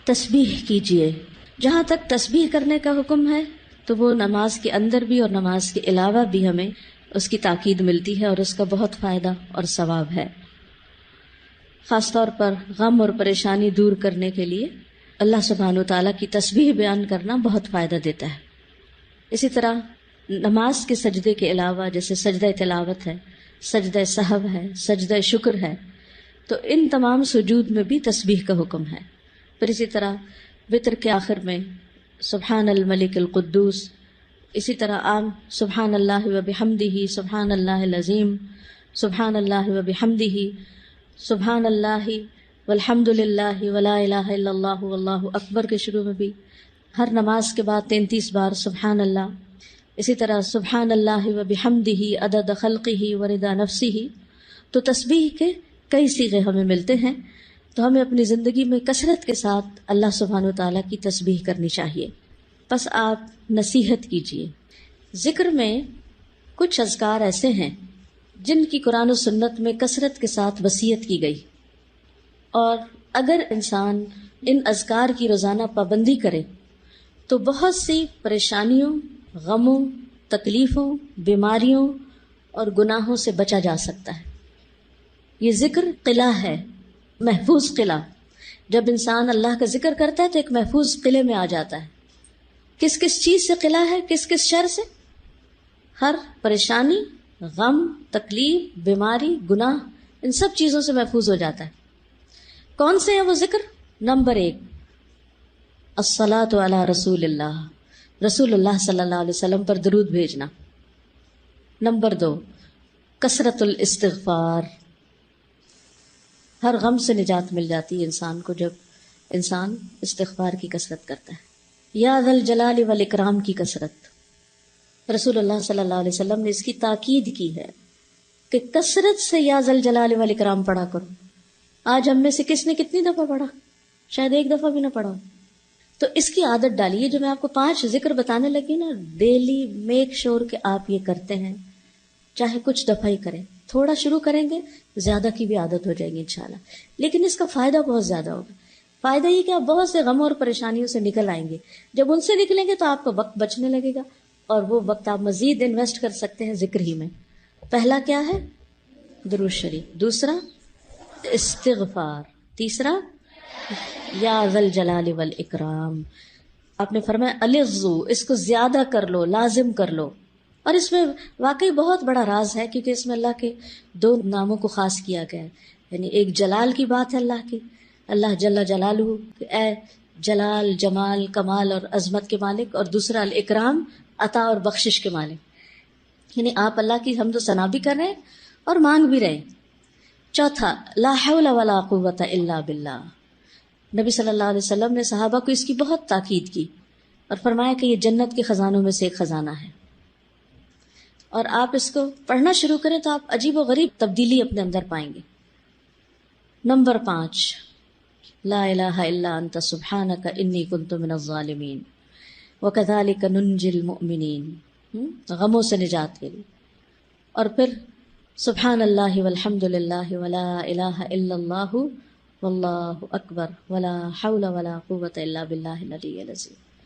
تسبیح کیجیے. جہاں تک تسبیح کرنے کا حکم ہے تو وہ نماز کے اندر بھی اور نماز کے علاوہ بھی ہمیں اس کی تاکید ملتی ہے اور اس کا بہت فائدہ اور ثواب ہے. خاص طور پر غم اور پریشانی دور کرنے کے لیے اللہ سبحانہ و تعالیٰ کی تسبیح بیان کرنا بہت فائدہ دیتا ہے. اسی طرح نماز کے سجدے کے علاوہ جیسے سجدہ تلاوت ہے، سجدہ سہو ہے، سجدہ شکر ہے، تو ان تمام سجود میں بھی تسبیح کا حکم ہے. پھر اسی طرح وتر کے آخر میں سبحان الملک القدوس، اسی طرح عام سبحان اللہ و بحمدہ، سبحان اللہ العظیم، سبحان اللہ و بحمدہ، سبحان اللہ والحمد للہ ولا الہ الا اللہ واللہ اکبر کے شروع میں بھی ہر نماز کے بعد 33 بار سبحان اللہ. اسی طرح سبحان اللہ و بحمدہ عدد خلقہ ورضا نفسہ. تو تسبیح کے کئی صیغے ہمیں ملتے ہیں، تو ہمیں اپنی زندگی میں کثرت کے ساتھ اللہ سبحانہ وتعالیٰ کی تسبیح کرنی چاہیے. بس آپ نصیحت کیجیے. ذکر میں کچھ اذکار ایسے ہیں جن کی قرآن و سنت میں کثرت کے ساتھ وصیت کی گئی، اور اگر انسان ان اذکار کی روزانہ پابندی کرے تو بہت سی پریشانیوں، غموں، تکلیفوں، بیماریوں اور گناہوں سے بچا جا سکتا ہے. یہ ذکر قلعہ ہے، محفوظ قلعہ. جب انسان اللہ کا ذکر کرتا ہے تو ایک محفوظ قلعے میں آ جاتا ہے. کس کس چیز سے قلعہ ہے؟ کس کس شر سے؟ ہر پریشانی، غم، تکلیف، بیماری، گناہ، ان سب چیزوں سے محفوظ ہو جاتا ہے. کون سے ہیں وہ ذکر؟ نمبر 1 الصلاۃ علی رسول اللہ، رسول اللہ صلی اللہ علیہ وسلم پر درود بھیجنا. نمبر 2 کثرت الاستغفار. ہر غم سے نجات مل جاتی ہے انسان کو جب انسان استغفار کی کثرت کرتا ہے. یا ذا الجلال والاکرام کی کثرت. رسول اللہ صلی اللہ علیہ وسلم نے اس کی تاکید کی ہے کہ کثرت سے یا ذا الجلال والاکرام پڑھا کرو. آج ہم میں سے کس نے کتنی دفعہ پڑھا؟ شاید ایک دفعہ بھی نہ پڑھا. تو اس کی عادت ڈالیے. جو میں آپ کو 5 ذکر بتانے لگی نا، ڈیلی میک شور کہ آپ یہ کرتے ہیں، چاہے کچھ دفعہ ہی کریں. تھوڑا شروع کریں گے، زیادہ کی بھی عادت ہو جائے گی انشاءاللہ. لیکن اس کا فائدہ بہت زیادہ ہوگا. فائدہ یہ کہ آپ بہت سے غموں اور پریشانیوں سے نکل آئیں گے. جب ان سے نکلیں گے تو آپ کا وقت بچنے لگے گا، اور وہ وقت آپ مزید انویسٹ کر سکتے ہیں ذکر ہی میں. پہلا کیا ہے؟ درود شریف. دوسرا استغفار. تیسرا یا ذا الجلال والاکرام. آپ نے فرمایا الظو، اس کو زیادہ کر لو، لازم کر لو. اور اس میں واقعی بہت بڑا راز ہے، کیونکہ اس میں اللہ کے 2 ناموں کو خاص کیا گیا ہے. یعنی ایک جلال کی بات ہے اللہ کی، اللہ جل جلالہ کہ اے جلال، جمال، کمال اور عظمت کے مالک، اور دوسرا الاکرام، عطا اور بخشش کے مالک. یعنی آپ اللہ کی حمد و ثنا بھی کر رہے ہیں اور مانگ بھی رہے ہیں. چوتھا لا حول ولا قوت الا باللہ. نبی صلی اللہ علیہ وسلم نے صحابہ کو اس کی بہت تاکید کی اور فرمایا کہ یہ جنت کے خزانوں میں سے ایک خزانہ ہے. اور آپ اس کو پڑھنا شروع کریں تو آپ عجیب و غریب تبدیلی اپنے اندر پائیں گے. نمبر 5 لا الہ الا انت سبحانک انی کنت من الظالمین وکذالک ننجی المؤمنین. غموں سے نجات کے لیے. اور پھر سبحان اللہ والحمد للہ ولا الہ الا اللہ واللہ اکبر ولا حول ولا قوت الا باللہ العلی العظیم.